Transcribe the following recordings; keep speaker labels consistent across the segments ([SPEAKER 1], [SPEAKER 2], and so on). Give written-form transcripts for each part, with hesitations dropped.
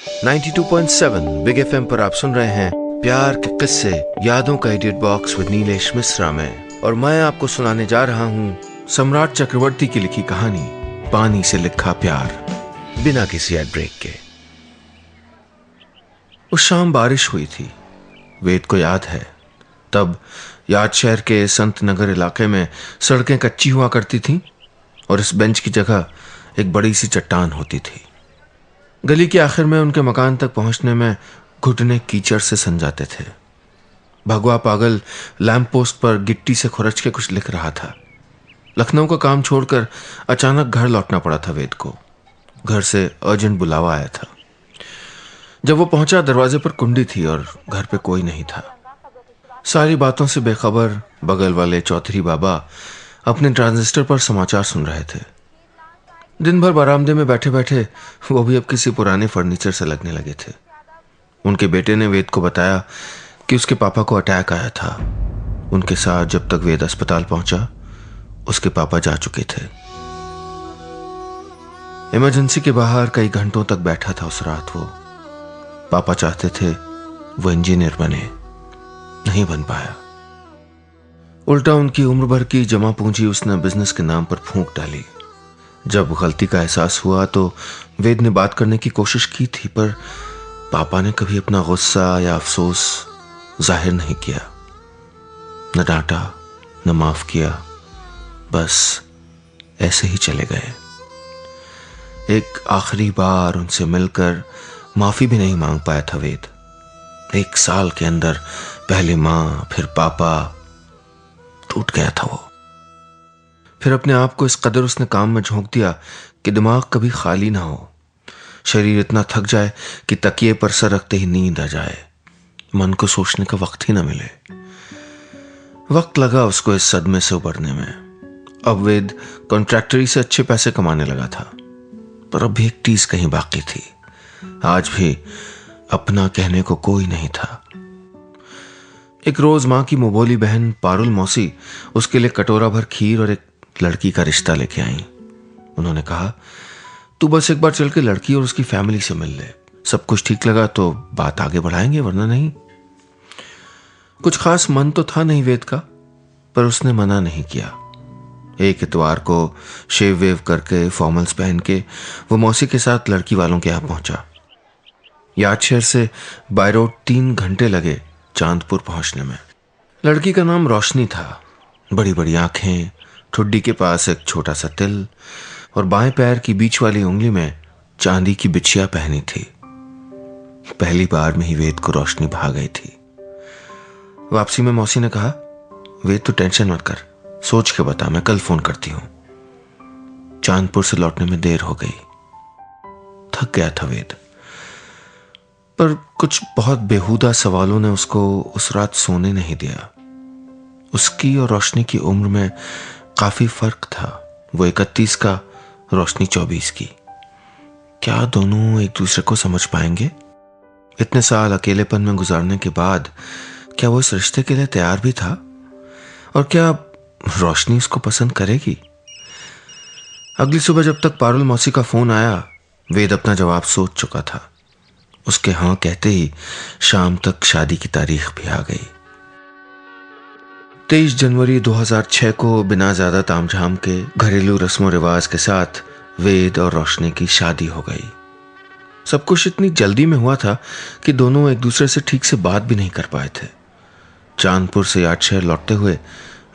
[SPEAKER 1] 92.7 big FM पर आप सुन रहे हैं प्यार के किस्से यादों का edit box with Nilesh Mishra में, और मैं आपको सुनाने जा रहा हूँ सम्राट चक्रवर्ती की लिखी कहानी पानी से लिखा प्यार, बिना किसी एड ब्रेक के। उस शाम बारिश हुई थी। वेद को याद है, तब याद शहर के संत नगर इलाके में सड़कें कच्ची हुआ करती थीं और इस बेंच की जगह एक बड़ी सी चट्टान होती थी। गली के आखिर में उनके मकान तक पहुंचने में घुटने कीचड़ से सन जाते थे। भगवा पागल लैंप पोस्ट पर गिट्टी से खुरच के कुछ लिख रहा था। लखनऊ का काम छोड़कर अचानक घर लौटना पड़ा था वेद को। घर से अर्जेंट बुलावा आया था। जब वो पहुंचा, दरवाजे पर कुंडी थी और घर पे कोई नहीं था। सारी बातों से बेखबर बगल वाले चौधरी बाबा अपने ट्रांजिस्टर पर समाचार सुन रहे थे। दिन भर बरामदे में बैठे बैठे वो भी अब किसी पुराने फर्नीचर से लगने लगे थे। उनके बेटे ने वेद को बताया कि उसके पापा को अटैक आया था। उनके साथ जब तक वेद अस्पताल पहुंचा, उसके पापा जा चुके थे। इमरजेंसी के बाहर कई घंटों तक बैठा था उस रात वो। पापा चाहते थे वो इंजीनियर बने, नहीं बन पाया। उल्टा उनकी उम्र भर की जमा पूंजी उसने बिजनेस के नाम पर फूंक डाली। जब गलती का एहसास हुआ तो वेद ने बात करने की कोशिश की थी, पर पापा ने कभी अपना गुस्सा या अफसोस जाहिर नहीं किया। न डांटा, न माफ किया, बस ऐसे ही चले गए। एक आखिरी बार उनसे मिलकर माफी भी नहीं मांग पाया था वेद। 1 साल के अंदर पहले मां, फिर पापा, टूट गया था वो। फिर अपने आप को इस कदर उसने काम में झोंक दिया कि दिमाग कभी खाली ना हो। शरीर इतना थक जाए कि तकिए पर सर रखते ही नींद आ जाए। मन को सोचने का वक्त ही ना मिले। वक्त लगा उसको इस सदमे से उबरने में। अब वेद कॉन्ट्रैक्टरी से अच्छे पैसे कमाने लगा था, पर अब भी एक टीज कहीं बाकी थी। आज भी अपना कहने को कोई नहीं था। एक रोज मां की मुबोली बहन पारुल मौसी उसके लिए कटोरा भर खीर और एक लड़की का रिश्ता लेके आई। उन्होंने कहा, तू बस एक बार चल के लड़की और उसकी फैमिली से मिल ले। सब कुछ ठीक लगा तो बात आगे बढ़ाएंगे, वरना नहीं। कुछ खास मन तो था नहीं वेद का, पर उसने मना नहीं किया। एक इतवार को शेव वेव करके फॉर्मल्स पहन के वो मौसी के साथ लड़की वालों के यहाँ पहुंचा। याद शहर से बाय रोड 3 घंटे लगे चांदपुर पहुंचने में। लड़की का नाम रोशनी था। बड़ी बड़ी आंखें, ठुड्डी के पास एक छोटा सा तिल और बाएं पैर की बीच वाली उंगली में चांदी की बिछिया पहनी थी। पहली बार में ही वेद को रोशनी भा गई थी। वापसी में मौसी ने कहा, वेद तू टेंशन मत कर, सोच के बता, मैं कल फोन करती हूं। चांदपुर से लौटने में देर हो गई। थक गया था वेद, पर कुछ बहुत बेहुदा सवालों ने उसको उस रात सोने नहीं दिया। उसकी और रोशनी की उम्र में काफी फर्क था। वो 31 का, रोशनी 24 की। क्या दोनों एक दूसरे को समझ पाएंगे? इतने साल अकेलेपन में गुजारने के बाद क्या वो इस रिश्ते के लिए तैयार भी था? और क्या रोशनी उसको पसंद करेगी? अगली सुबह जब तक पारुल मौसी का फोन आया, वेद अपना जवाब सोच चुका था। उसके हाँ कहते ही शाम तक शादी की तारीख भी आ गई। 23 जनवरी 2006 को बिना ज्यादा तामझाम के घरेलू रस्मों रिवाज के साथ वेद और रोशनी की शादी हो गई। सब कुछ इतनी जल्दी में हुआ था कि दोनों एक दूसरे से ठीक से बात भी नहीं कर पाए थे। चांदपुर से याद शहर लौटते हुए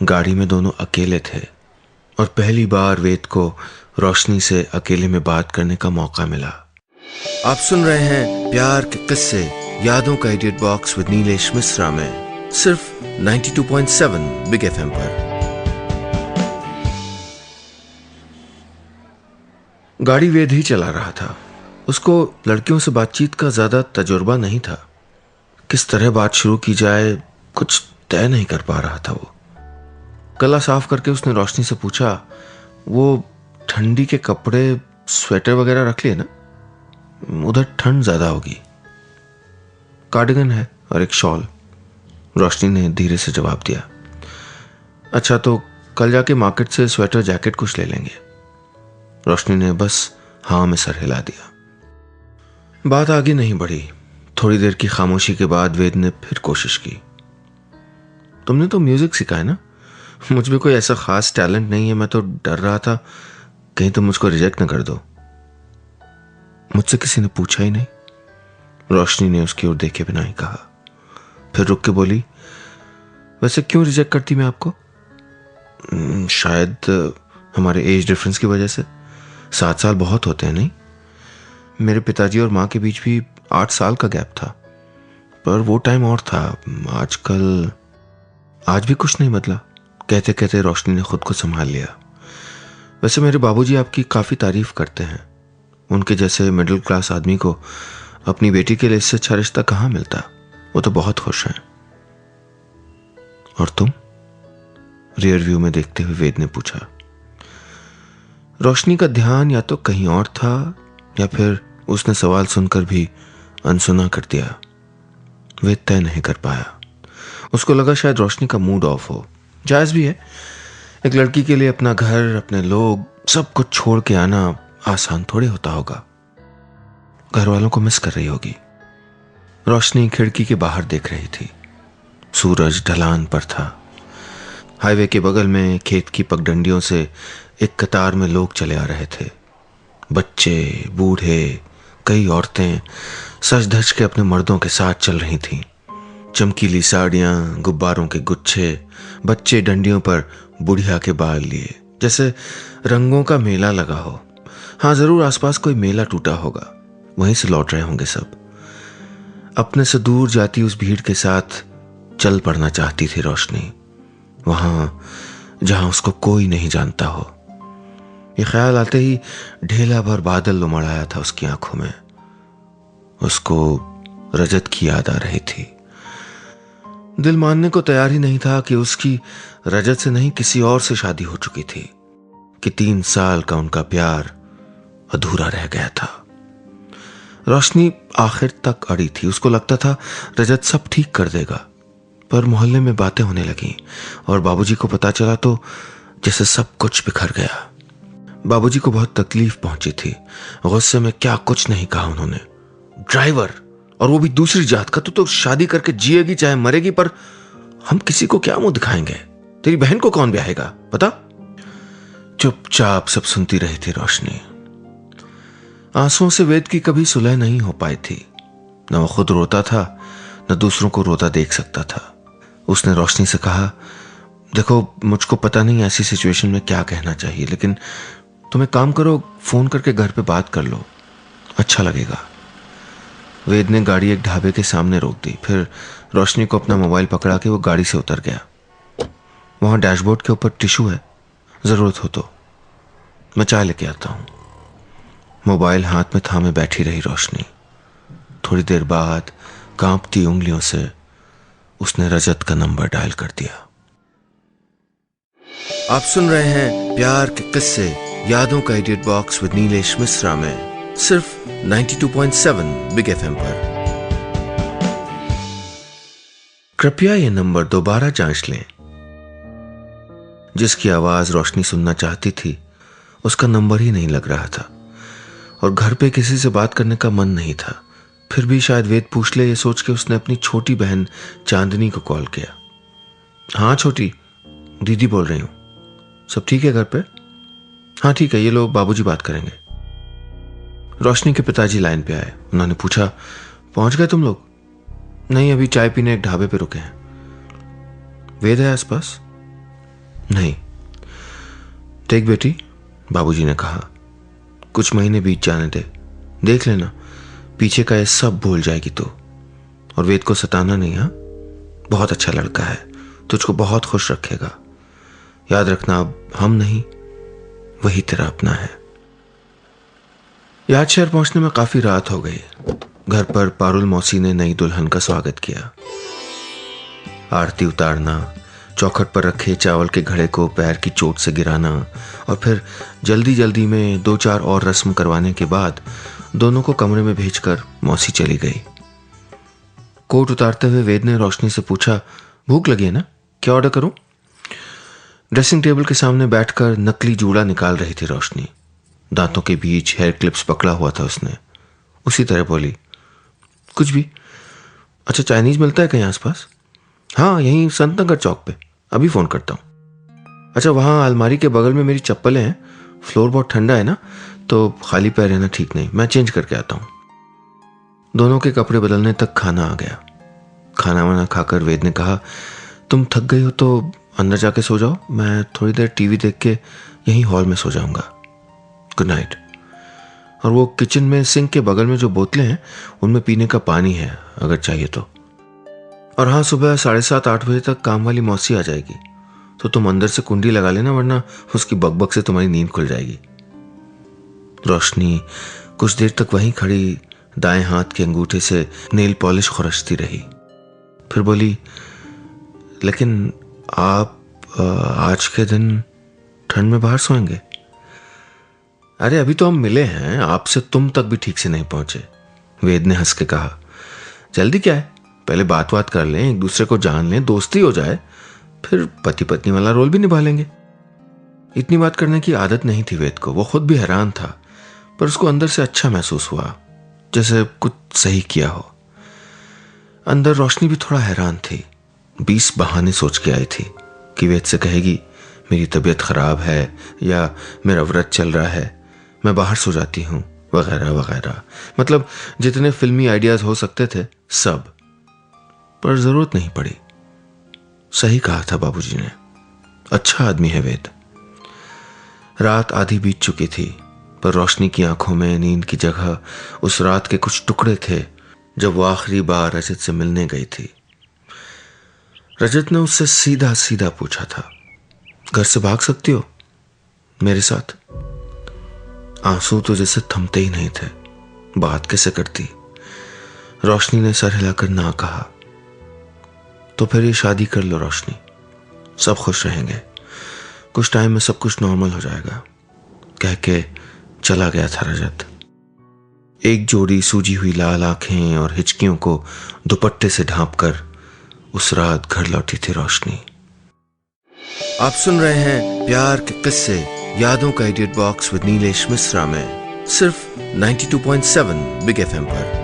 [SPEAKER 1] गाड़ी में दोनों अकेले थे और पहली बार वेद को रोशनी से अकेले में बात करने का मौका मिला। आप सुन रहे हैं प्यार के किस्से यादों का edit box with Nilesh Mishra में, सिर्फ 92.7 बिग एफएम पर। गाड़ी वेद ही चला रहा था। उसको लड़कियों से बातचीत का ज्यादा तजुर्बा नहीं था। किस तरह बात शुरू की जाए कुछ तय नहीं कर पा रहा था वो। गला साफ करके उसने रोशनी से पूछा, वो ठंडी के कपड़े, स्वेटर वगैरह रख लिए ना? उधर ठंड ज्यादा होगी। कार्डिगन है और एक शॉल, रोशनी ने धीरे से जवाब दिया। अच्छा, तो कल जाके मार्केट से स्वेटर जैकेट कुछ ले लेंगे। रोशनी ने बस हाँ में सर हिला दिया। बात आगे नहीं बढ़ी। थोड़ी देर की खामोशी के बाद वेद ने फिर कोशिश की। तुमने तो म्यूजिक सीखा है ना? मुझ में कोई ऐसा खास टैलेंट नहीं है। मैं तो डर रहा था कहीं तुम मुझको रिजेक्ट ना कर दो। मुझसे किसी ने पूछा ही नहीं। रोशनी ने उसकी ओर देखे बिना ही कहा। फिर रुक के बोली, वैसे क्यों रिजेक्ट करती मैं आपको? शायद हमारे एज डिफरेंस की वजह से। 7 साल बहुत होते हैं नहीं? मेरे पिताजी और माँ के बीच भी 8 साल का गैप था, पर वो टाइम और था। आजकल आज भी कुछ नहीं बदला। कहते कहते रोशनी ने खुद को संभाल लिया। वैसे मेरे बाबूजी आपकी काफ़ी तारीफ करते हैं। उनके जैसे मिडिल क्लास आदमी को अपनी बेटी के लिए इससे अच्छा रिश्ता कहाँ मिलता। वो तो बहुत खुश हैं। और तुम? रियर व्यू में देखते हुए वेद ने पूछा। रोशनी का ध्यान या तो कहीं और था या फिर उसने सवाल सुनकर भी अनसुना कर दिया। वेद तय नहीं कर पाया। उसको लगा शायद रोशनी का मूड ऑफ हो। जायज भी है। एक लड़की के लिए अपना घर, अपने लोग, सब कुछ छोड़ के आना आसान थोड़ी होता होगा। घर वालों को मिस कर रही होगी। रोशनी खिड़की के बाहर देख रही थी। सूरज ढलान पर था। हाईवे के बगल में खेत की पगडंडियों से एक कतार में लोग चले आ रहे थे। बच्चे, बूढ़े, कई औरतें सज धज के अपने मर्दों के साथ चल रही थीं। चमकीली साड़ियां, गुब्बारों के गुच्छे, बच्चे डंडियों पर बुढ़िया के बाल लिए, जैसे रंगों का मेला लगा हो। हाँ, जरूर आसपास कोई मेला टूटा होगा। वहीं से लौट रहे होंगे सब। अपने से दूर जाती उस भीड़ के साथ चल पड़ना चाहती थी रोशनी, वहां जहां उसको कोई नहीं जानता हो। ये ख्याल आते ही ढेला भर बादल उमड़ आया था उसकी आंखों में। उसको रजत की याद आ रही थी। दिल मानने को तैयार ही नहीं था कि उसकी रजत से नहीं किसी और से शादी हो चुकी थी, कि 3 साल का उनका प्यार अधूरा रह गया था। रोशनी आखिर तक अड़ी थी। उसको लगता था रजत सब ठीक कर देगा, पर मोहल्ले में बातें होने लगी और बाबूजी को पता चला तो जैसे सब कुछ बिखर गया। बाबूजी को बहुत तकलीफ पहुंची थी। गुस्से में क्या कुछ नहीं कहा उन्होंने। ड्राइवर, और वो भी दूसरी जात का। तू तो शादी करके जिएगी चाहे मरेगी, पर हम किसी को क्या मुंह दिखाएंगे? तेरी बहन को कौन ब्याहेगा पता? चुपचाप सब सुनती रही थी रोशनी। आंसुओं से वेद की कभी सुलह नहीं हो पाई थी। न वो खुद रोता था, न दूसरों को रोता देख सकता था। उसने रोशनी से कहा, देखो मुझको पता नहीं ऐसी सिचुएशन में क्या कहना चाहिए, लेकिन तुम एक काम करो, फोन करके घर पे बात कर लो, अच्छा लगेगा। वेद ने गाड़ी एक ढाबे के सामने रोक दी। फिर रोशनी को अपना मोबाइल पकड़ा के वो गाड़ी से उतर गया। वहां डैशबोर्ड के ऊपर टिश्यू है, जरूरत हो तो मैं चाय लेके आता हूं। मोबाइल हाथ में थामे बैठी रही रोशनी। थोड़ी देर बाद कांपती उंगलियों से उसने रजत का नंबर डायल कर दिया। आप सुन रहे हैं प्यार के किस्से, यादों का edit box with Nilesh Mishra में, सिर्फ 92.7 बिग एफएम पर। कृपया यह नंबर दोबारा जांच लें। जिसकी आवाज रोशनी सुनना चाहती थी उसका नंबर ही नहीं लग रहा था, और घर पे किसी से बात करने का मन नहीं था। फिर भी शायद वेद पूछ ले, ये सोच के उसने अपनी छोटी बहन चांदनी को कॉल किया। हाँ छोटी, दीदी बोल रही हूँ। सब ठीक है घर पे? हाँ ठीक है, ये लो बाबूजी बात करेंगे। रोशनी के पिताजी लाइन पे आए। उन्होंने पूछा, पहुंच गए तुम लोग? नहीं, अभी चाय पीने एक ढाबे पे रुके हैं। वेद है आसपास? नहीं। देख बेटी, बाबूजी ने कहा, कुछ महीने बीत जाने दे, देख लेना पीछे का ये सब भूल जाएगी तू। और वेद को सताना नहीं। हाँ, बहुत अच्छा लड़का है, तुझको बहुत खुश रखेगा। याद रखना, अब हम नहीं, वही तेरा अपना है। याद शहर पहुंचने में काफी रात हो गई। घर पर पारुल मौसी ने नई दुल्हन का स्वागत किया। आरती उतारना, चौखट पर रखे चावल के घड़े को पैर की चोट से गिराना, और फिर जल्दी जल्दी में 2-4 और रस्म करवाने के बाद दोनों को कमरे में भेजकर मौसी चली गई। कोट उतारते हुए वेद ने रोशनी से पूछा, भूख लगी है ना, क्या ऑर्डर करूं? ड्रेसिंग टेबल के सामने बैठकर नकली जूड़ा निकाल रही थी रोशनी। दांतों के बीच हेयर क्लिप्स पकड़ा हुआ था उसने। उसी तरह बोली, कुछ भी। अच्छा, चाइनीज मिलता है कहीं आसपास? हाँ, यहीं संतनगर चौक पे, अभी फ़ोन करता हूँ। अच्छा, वहाँ अलमारी के बगल में मेरी चप्पलें हैं, फ्लोर बहुत ठंडा है ना, तो खाली पैर रहना ठीक नहीं, मैं चेंज करके आता हूँ। दोनों के कपड़े बदलने तक खाना आ गया। खाना वाना खाकर वेद ने कहा, तुम थक गई हो तो अंदर जाके सो जाओ, मैं थोड़ी देर टीवी देख के यहीं हॉल में सो जाऊंगा। Good night. और वो किचन में सिंक के बगल में जो बोतलें हैं उनमें पीने का पानी है, अगर चाहिए तो। और हाँ, सुबह 7:30-8 बजे तक काम वाली मौसी आ जाएगी, तो तुम अंदर से कुंडी लगा लेना, वरना उसकी बकबक से तुम्हारी नींद खुल जाएगी। रोशनी कुछ देर तक वहीं खड़ी दाएं हाथ के अंगूठे से नेल पॉलिश खुरचती रही, फिर बोली, लेकिन आप आज के दिन ठंड में बाहर सोएंगे? अरे अभी तो हम मिले हैं, आपसे तुम तक भी ठीक से नहीं पहुंचे। वेद ने हंस के कहा, जल्दी क्या है, पहले बात कर लें, एक दूसरे को जान लें, दोस्ती हो जाए, फिर पति पत्नी वाला रोल भी निभा लेंगे। इतनी बात करने की आदत नहीं थी वेद को, वो खुद भी हैरान था, पर उसको अंदर से अच्छा महसूस हुआ, जैसे कुछ सही किया हो। अंदर रोशनी भी थोड़ा हैरान थी, 20 बहाने सोच के आई थी कि वेद से कहेगी मेरी तबीयत खराब है या मेरा व्रत चल रहा है, मैं बाहर सो जाती हूँ, वगैरह वगैरह। मतलब जितने फिल्मी आइडियाज हो सकते थे सब, पर जरूरत नहीं पड़ी। सही कहा था बाबूजी ने, अच्छा आदमी है वेद। रात आधी बीत चुकी थी, पर रोशनी की आंखों में नींद की जगह उस रात के कुछ टुकड़े थे जब वो आखिरी बार रजत से मिलने गई थी। रजत ने उससे सीधा सीधा पूछा था, घर से भाग सकती हो मेरे साथ? आंसू तो जैसे थमते ही नहीं थे, बात कैसे करती। रोशनी ने सर हिलाकर ना कहा। तो फिर ये शादी कर लो रोशनी, सब खुश रहेंगे, कुछ टाइम में सब कुछ नॉर्मल हो जाएगा, कह के चला गया था रजत। एक जोड़ी सूजी हुई लाल आंखें और हिचकियों को दुपट्टे से ढांपकर उस रात घर लौटी थी रोशनी। आप सुन रहे हैं प्यार के किस्से, यादों का edit box with Nilesh Mishra में, सिर्फ 92.7 बिग एफएम पर।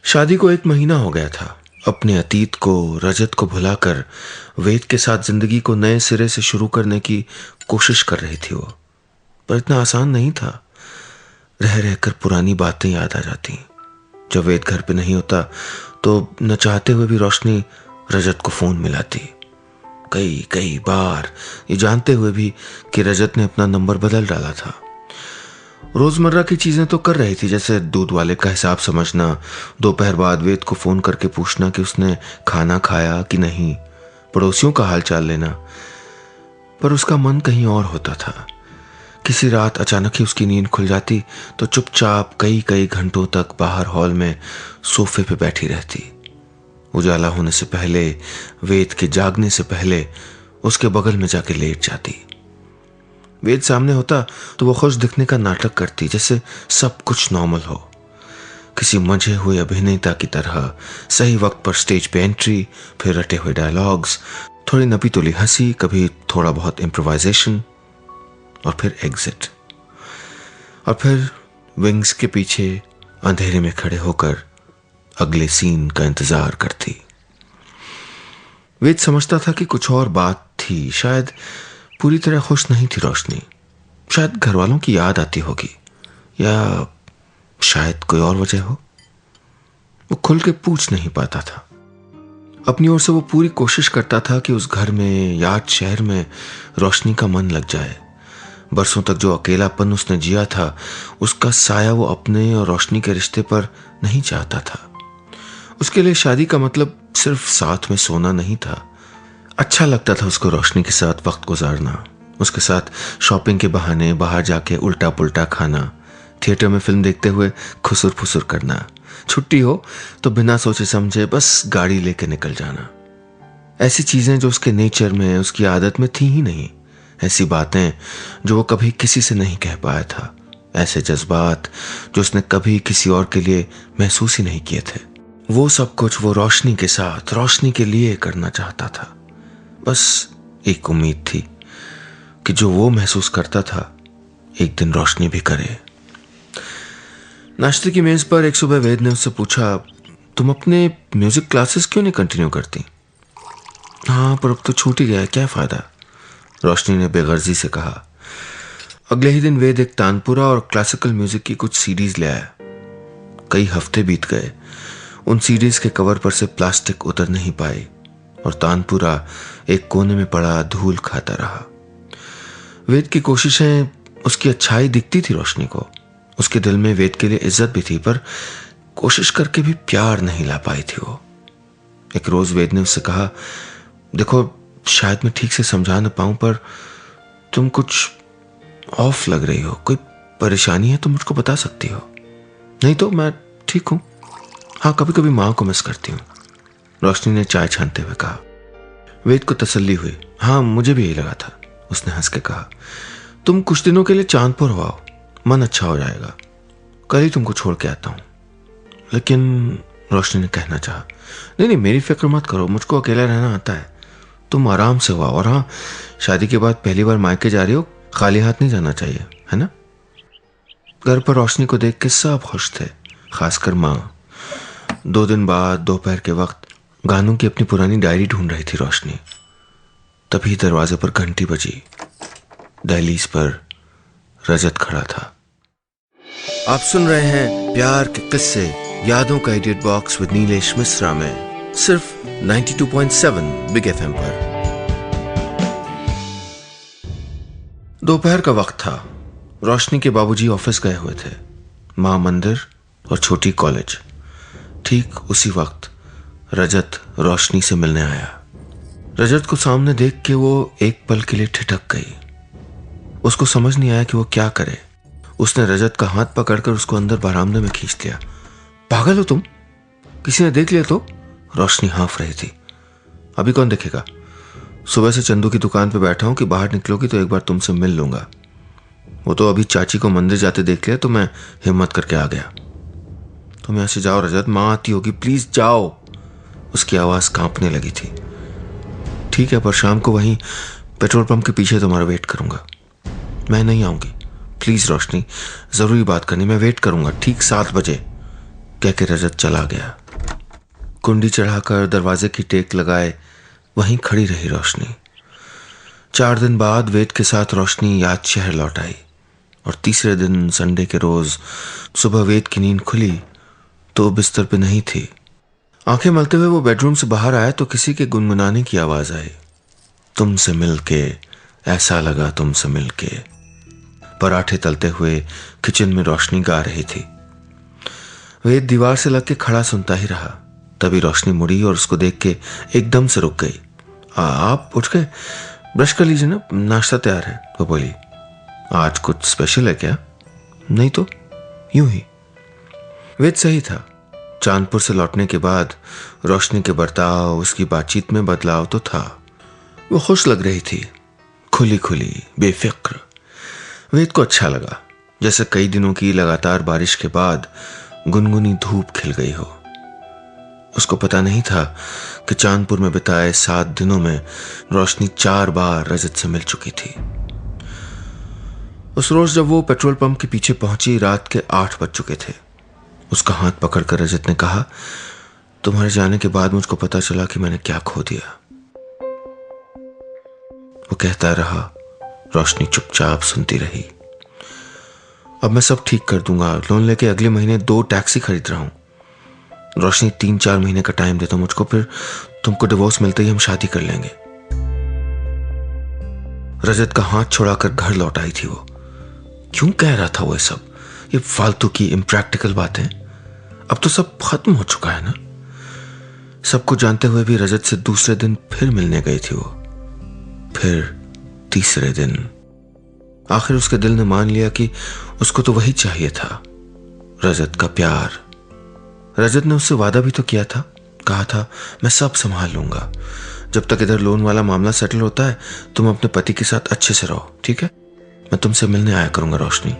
[SPEAKER 1] शादी को 1 महीना हो गया था। अपने अतीत को, रजत को भुलाकर वेद के साथ जिंदगी को नए सिरे से शुरू करने की कोशिश कर रही थी वो, पर इतना आसान नहीं था। रह रहकर पुरानी बातें याद आ जाती। जब वेद घर पे नहीं होता तो न चाहते हुए भी रोशनी रजत को फोन मिलाती, कई कई बार, ये जानते हुए भी कि रजत ने अपना नंबर बदल डाला था। रोजमर्रा की चीजें तो कर रही थी, जैसे दूध वाले का हिसाब समझना, दोपहर बाद वेद को फोन करके पूछना कि उसने खाना खाया कि नहीं, पड़ोसियों का हाल चाल लेना। पर उसका मन कहीं और होता था। किसी रात अचानक ही उसकी नींद खुल जाती तो चुपचाप कई कई घंटों तक बाहर हॉल में सोफे पे बैठी रहती। उजाला होने से पहले, वेद के जागने से पहले उसके बगल में जाके लेट जाती। वेद सामने होता तो वो खुश दिखने का नाटक करती, जैसे सब कुछ नॉर्मल हो। किसी मंझे हुए अभिनेता की तरह सही वक्त पर स्टेज पे एंट्री, फिर रटे हुए डायलॉग्स, थोड़ी नपी तुली हंसी, कभी थोड़ा बहुत इम्प्रोवाइजेशन, और फिर एग्जिट। और फिर विंग्स के पीछे अंधेरे में खड़े होकर अगले सीन का इंतजार करती। वेद समझता था कि कुछ और बात थी, शायद पूरी तरह खुश नहीं थी रोशनी, शायद घर वालों की याद आती होगी, या शायद कोई और वजह हो। वो खुल के पूछ नहीं पाता था। अपनी ओर से वो पूरी कोशिश करता था कि उस घर में, याद शहर में रोशनी का मन लग जाए। बरसों तक जो अकेलापन उसने जिया था, उसका साया वो अपने और रोशनी के रिश्ते पर नहीं चाहता था। उसके लिए शादी का मतलब सिर्फ साथ में सोना नहीं था। अच्छा लगता था उसको रोशनी के साथ वक्त गुजारना, उसके साथ शॉपिंग के बहाने बाहर जाके उल्टा पुल्टा खाना, थिएटर में फिल्म देखते हुए खुसुर फुसुर करना, छुट्टी हो तो बिना सोचे समझे बस गाड़ी लेके निकल जाना। ऐसी चीजें जो उसके नेचर में, उसकी आदत में थी ही नहीं। ऐसी बातें जो वो कभी किसी से नहीं कह पाया था। ऐसे जज्बात जो उसने कभी किसी और के लिए महसूस ही नहीं किए थे। वो सब कुछ वो रोशनी के साथ, रोशनी के लिए करना चाहता था। बस एक उम्मीद थी कि जो वो महसूस करता था एक दिन रोशनी भी करे। नाश्ते की मेज पर एक सुबह वेद ने उससे पूछा, तुम अपने म्यूजिक क्लासेस क्यों नहीं कंटिन्यू करती? हाँ, पर अब तो छूट ही गया, क्या फायदा, रोशनी ने बेगर्जी से कहा। अगले ही दिन वेद एक तानपुरा और क्लासिकल म्यूजिक की कुछ सीडीज ले आया। कई हफ्ते बीत गए, उन सीडीज के कवर पर से प्लास्टिक उतर नहीं पाई और तानपुरा एक कोने में पड़ा धूल खाता रहा। वेद की कोशिशें, उसकी अच्छाई दिखती थी रोशनी को। उसके दिल में वेद के लिए इज्जत भी थी, पर कोशिश करके भी प्यार नहीं ला पाई थी वो। एक रोज वेद ने उससे कहा, देखो शायद मैं ठीक से समझा ना पाऊं, पर तुम कुछ ऑफ लग रही हो। कोई परेशानी है तो मुझको बता सकती हो, नहीं तो मैं ठीक हूं। हाँ, कभी कभी माँ को मिस करती हूँ, रोशनी ने चाय छानते हुए कहा। वेद को तसल्ली हुई। हाँ, मुझे भी यही लगा था, उसने हंस के कहा। तुम कुछ दिनों के लिए चांदपुर हो आओ, मन अच्छा हो जाएगा। कल ही तुमको छोड़ के आता हूँ। लेकिन रोशनी ने कहना चाहा। नहीं, मेरी फिक्र मत करो, मुझको अकेला रहना आता है। तुम आराम से हो। और हाँ, शादी के बाद पहली बार मायके जा रही हो, खाली हाथ नहीं जाना चाहिए, है ना? घर पर रोशनी को देख के सब खुश थे, खासकर माँ। 2 दिन बाद दोपहर के वक्त गानों की अपनी पुरानी डायरी ढूंढ रही थी रोशनी। तभी दरवाजे पर घंटी बजी। दहलीज पर रजत खड़ा था। आप सुन रहे हैं प्यार के किस्से, यादों का edit box with Nilesh Mishra में, सिर्फ 92.7 बिग एफएम पर। दोपहर का वक्त था। रोशनी के बाबूजी ऑफिस गए हुए थे, माँ मंदिर और छोटी कॉलेज। ठीक उसी वक्त रजत रोशनी से मिलने आया। रजत को सामने देख के वो एक पल के लिए ठिठक गई। उसको समझ नहीं आया कि वो क्या करे। उसने रजत का हाथ पकड़कर उसको अंदर बरामदे में खींच लिया। पागल हो तुम? किसी ने देख लिया तो? रोशनी हाँफ रही थी। अभी कौन देखेगा? सुबह से चंदू की दुकान पे बैठा हूं कि बाहर निकलोगी तो एक बार तुमसे मिल लूंगा। वो तो अभी चाची को मंदिर जाते देख लिया तो मैं हिम्मत करके आ गया। तुम यहां से जाओ रजत, माँ आती होगी, प्लीज जाओ। उसकी आवाज कांपने लगी थी। ठीक है, पर शाम को वहीं पेट्रोल पंप के पीछे तुम्हारा वेट करूंगा। मैं नहीं आऊंगी, प्लीज रोशनी, जरूरी बात करनी, मैं वेट करूंगा ठीक 7 बजे, कह के रजत चला गया। कुंडी चढ़ाकर दरवाजे की टेक लगाए वहीं खड़ी रही रोशनी। 4 दिन बाद वेद के साथ रोशनी याद शहर लौट आई और तीसरे दिन संडे के रोज सुबह वेद की नींद खुली तो बिस्तर पे नहीं थी। आंखें मलते हुए वो बेडरूम से बाहर आया तो किसी के गुनगुनाने की आवाज आई। तुमसे मिलके ऐसा लगा, तुमसे मिलके। पराठे तलते हुए किचन में रोशनी गा रही थी। वेद दीवार से लग के खड़ा सुनता ही रहा। तभी रोशनी मुड़ी और उसको देख के एकदम से रुक गई। आप उठ गए? ब्रश कर लीजिए ना, नाश्ता तैयार है, वो बोली। आज कुछ स्पेशल है क्या? नहीं तो यूं ही। वेद सही था। चांदपुर से लौटने के बाद रोशनी के बर्ताव, उसकी बातचीत में बदलाव तो था। वो खुश लग रही थी, खुली खुली, बेफिक्र। वेद को अच्छा लगा, जैसे कई दिनों की लगातार बारिश के बाद गुनगुनी धूप खिल गई हो। उसको पता नहीं था कि चांदपुर में बिताए 7 दिनों में रोशनी 4 बार रजत से मिल चुकी थी। उस रोज जब वो पेट्रोल पंप के पीछे पहुंची, रात के 8 बज चुके थे। उसका हाथ पकड़कर रजत ने कहा, तुम्हारे जाने के बाद मुझको पता चला कि मैंने क्या खो दिया। वो कहता रहा, रोशनी चुपचाप सुनती रही। अब मैं सब ठीक कर दूंगा, लोन लेके अगले महीने 2 टैक्सी खरीद रहा हूं। रोशनी 3-4 महीने का टाइम देता मुझको, फिर तुमको डिवोर्स मिलते ही हम शादी कर लेंगे। रजत का हाथ छुड़ाकर घर लौट आई थी वो। क्यों कह रहा था वो सब? ये फालतू की इम्प्रैक्टिकल बातें। अब तो सब खत्म हो चुका है ना। सबको जानते हुए भी रजत से दूसरे दिन फिर मिलने गई थी वो। फिर तीसरे दिन आखिर उसके दिल ने मान लिया कि उसको तो वही चाहिए था, रजत का प्यार। रजत ने उससे वादा भी तो किया था, कहा था मैं सब संभाल लूंगा। जब तक इधर लोन वाला मामला सेटल होता है तुम अपने पति के साथ अच्छे से रहो, ठीक है? मैं तुमसे मिलने आया करूंगा रोशनी।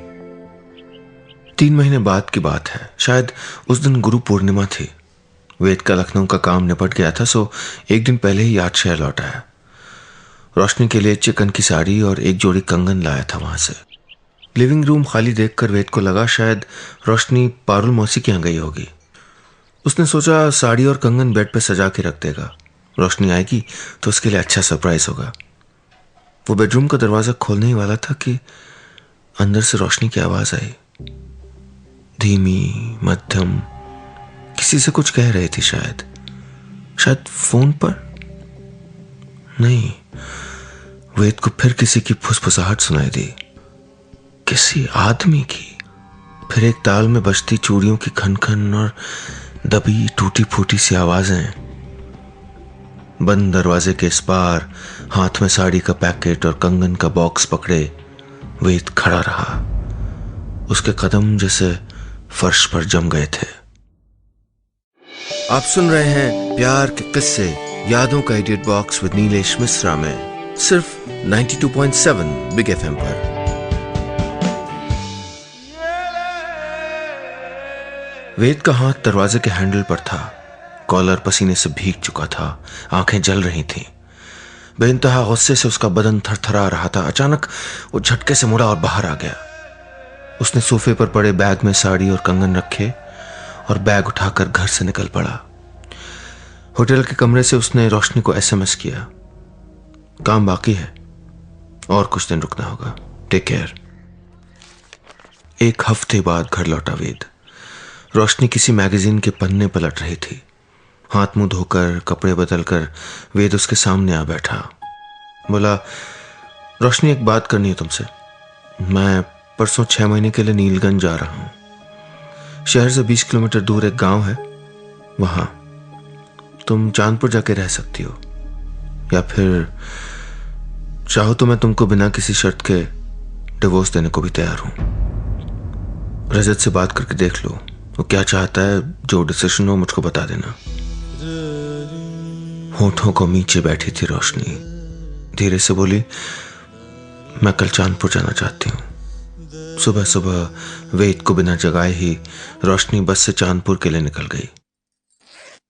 [SPEAKER 1] 3 महीने बाद की बात है, शायद उस दिन गुरु पूर्णिमा थी। वेद का लखनऊ का काम निपट गया था, सो एक दिन पहले ही याद शहर लौट आया। रोशनी के लिए चिकन की साड़ी और एक जोड़ी कंगन लाया था वहां से। लिविंग रूम खाली देखकर वेद को लगा शायद रोशनी पारुल मौसी के यहाँ गई होगी। उसने सोचा साड़ी और कंगन बेड पे सजा के रख देगा, रोशनी आएगी तो उसके लिए अच्छा सरप्राइज होगा। वो बेडरूम का दरवाजा खोलने ही वाला था कि अंदर से रोशनी की आवाज आई, धीमी मध्यम, किसी से कुछ कह रही थी, शायद फोन पर नहीं। वेद को फिर किसी की फुसफुसाहट सुनाई दी, किसी आदमी की। फिर एक ताल में बजती चूड़ियों की खन खन और दबी टूटी फूटी सी आवाजें। बंद दरवाजे के इस पार हाथ में साड़ी का पैकेट और कंगन का बॉक्स पकड़े वेद खड़ा रहा। उसके कदम जैसे फर्श पर जम गए थे। आप सुन रहे हैं प्यार के किस्से यादों का edit box with Nilesh Mishra में, सिर्फ 92.7 बिग एफएम पर। वेद का हाथ दरवाजे के हैंडल पर था। कॉलर पसीने से भीग चुका था, आंखें जल रही थीं। बेइंतहा गुस्से से उसका बदन थरथरा रहा था। अचानक वो झटके से मुड़ा और बाहर आ गया। उसने सोफे पर पड़े बैग में साड़ी और कंगन रखे और बैग उठाकर घर से निकल पड़ा। होटल के कमरे से उसने रोशनी को एसएमएस किया, काम बाकी है और कुछ दिन रुकना होगा, टेक केयर। एक हफ्ते बाद घर लौटा वेद। रोशनी किसी मैगजीन के पन्ने पलट रही थी। हाथ मुंह धोकर कपड़े बदलकर वेद उसके सामने आ बैठा। बोला, रोशनी एक बात करनी है तुमसे। मैं परसों 6 महीने के लिए नीलगंज जा रहा हूं। शहर से 20 किलोमीटर दूर एक गांव है, वहां तुम चांदपुर जाके रह सकती हो, या फिर चाहो तो मैं तुमको बिना किसी शर्त के डिवोर्स देने को भी तैयार हूं। रजत से बात करके देख लो, वो क्या चाहता है, जो डिसीजन हो मुझको बता देना। होठों को नीचे बैठी थी रोशनी, धीरे से बोली, मैं कल चांदपुर जाना चाहती हूँ। सुबह सुबह वेद को बिना जगाए ही रोशनी बस से चांदपुर के लिए निकल गई।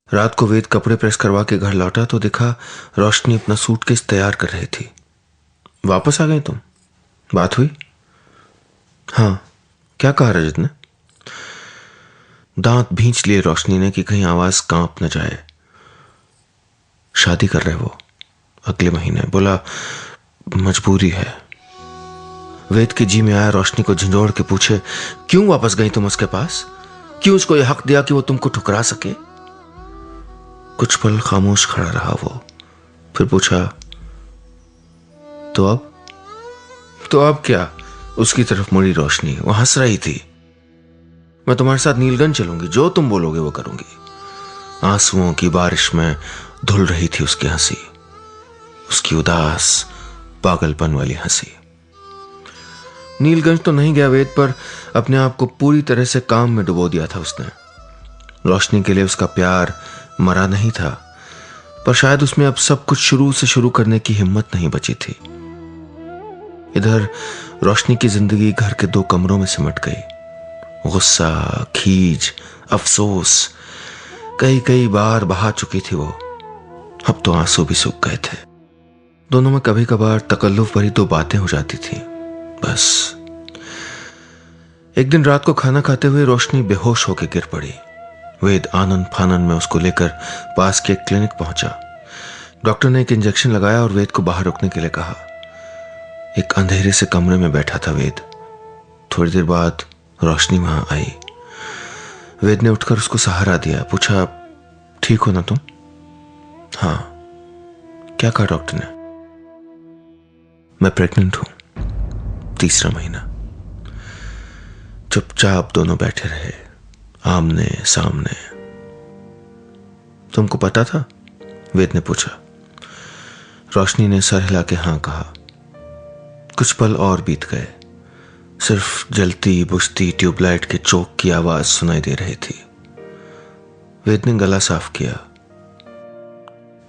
[SPEAKER 1] रात को वेद कपड़े प्रेस करवा के घर लौटा तो देखा रोशनी अपना सूटकेस तैयार कर रही थी। वापस आ गई तुम? बात हुई? हाँ, क्या कहा रजत ने? दांत भींच लिए रोशनी ने कि कहीं आवाज कांप न जाए। शादी कर रहे वो अगले महीने। बोला, मजबूरी है। वेद के जी में आया रोशनी को झंझोड़ के पूछे, क्यों वापस गई तुम उसके पास? क्यों उसको यह हक दिया कि वो तुमको ठुकरा सके? कुछ पल खामोश खड़ा रहा वो, फिर पूछा, तो अब क्या? उसकी तरफ मुड़ी रोशनी, वो हंस रही थी। मैं तुम्हारे साथ नीलगंज चलूंगी, जो तुम बोलोगे वो करूंगी। आंसुओं की बारिश में धुल रही थी उसकी हंसी, उसकी उदास पागलपन वाली हंसी। नीलगंज तो नहीं गया वेद, पर अपने आप को पूरी तरह से काम में डुबो दिया था उसने। रोशनी के लिए उसका प्यार मरा नहीं था, पर शायद उसमें अब सब कुछ शुरू से शुरू करने की हिम्मत नहीं बची थी। इधर रोशनी की जिंदगी घर के 2 कमरों में सिमट गई। गुस्सा, खीज, अफसोस कई बार बहा चुकी थी वो। अब तो आंसू भी सूख गए थे। दोनों में कभी कभार तकल्लुफ भरी 2 बातें हो जाती थी, बस। एक दिन रात को खाना खाते हुए रोशनी बेहोश होकर गिर पड़ी। वेद आनंद फानन में उसको लेकर पास के एक क्लिनिक पहुंचा। डॉक्टर ने एक इंजेक्शन लगाया और वेद को बाहर रुकने के लिए कहा। एक अंधेरे से कमरे में बैठा था वेद। थोड़ी देर बाद रोशनी वहां आई। वेद ने उठकर उसको सहारा दिया, पूछा, ठीक हो ना तुम? हाँ। क्या कहा डॉक्टर ने? मैं प्रेग्नेंट हूं, 3रा महीना। चुपचाप दोनों बैठे रहे, आमने सामने। तुमको पता था? वेद ने पूछा। रोशनी ने सर हिला के हाँ कहा। कुछ पल और बीत गए। सिर्फ जलती बुझती ट्यूबलाइट के चोक की आवाज सुनाई दे रही थी। वेद ने गला साफ किया।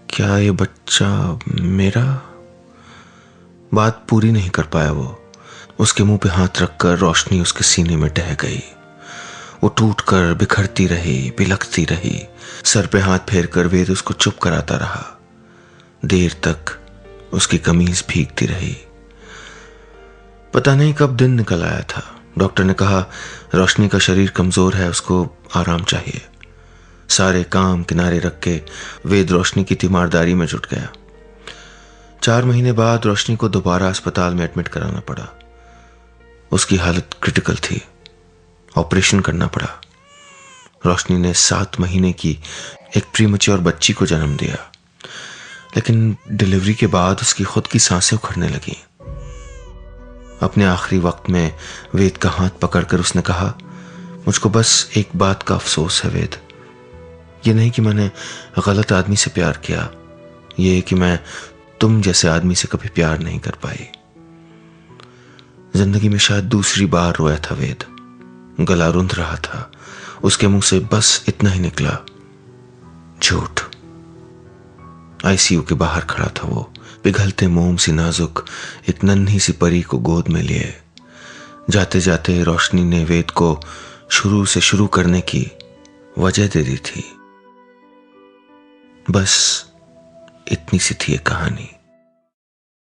[SPEAKER 1] क्या ये बच्चा मेरा? बात पूरी नहीं कर पाया वो। उसके मुंह पे हाथ रखकर रोशनी उसके सीने में ढह गई। वो टूटकर बिखरती रही, बिलखती रही। सर पे हाथ फेरकर वेद उसको चुप कराता रहा। देर तक उसकी कमीज भीगती रही। पता नहीं कब दिन निकल आया था। डॉक्टर ने कहा रोशनी का शरीर कमजोर है, उसको आराम चाहिए। सारे काम किनारे रख के वेद रोशनी की तीमारदारी में जुट गया। 4 महीने बाद रोशनी को दोबारा अस्पताल में एडमिट कराना पड़ा। उसकी हालत क्रिटिकल थी, ऑपरेशन करना पड़ा। रोशनी ने 7 महीने की एक प्रीमैच्योर बच्ची को जन्म दिया, लेकिन डिलीवरी के बाद उसकी खुद की सांसें उखड़ने लगी। अपने आखिरी वक्त में वेद का हाथ पकड़कर उसने कहा, मुझको बस एक बात का अफसोस है वेद, ये नहीं कि मैंने गलत आदमी से प्यार किया, ये कि मैं तुम जैसे आदमी से कभी प्यार नहीं कर पाई। जिंदगी में शायद दूसरी बार रोया था वेद। गला रुंध रहा था, उसके मुंह से बस इतना ही निकला, झूठ। आईसीयू के बाहर खड़ा था वो, पिघलते मोम सी नाजुक एक नन्ही सी परी को गोद में लिए। जाते जाते रोशनी ने वेद को शुरू से शुरू करने की वजह दे दी थी। बस इतनी सी थी ये कहानी।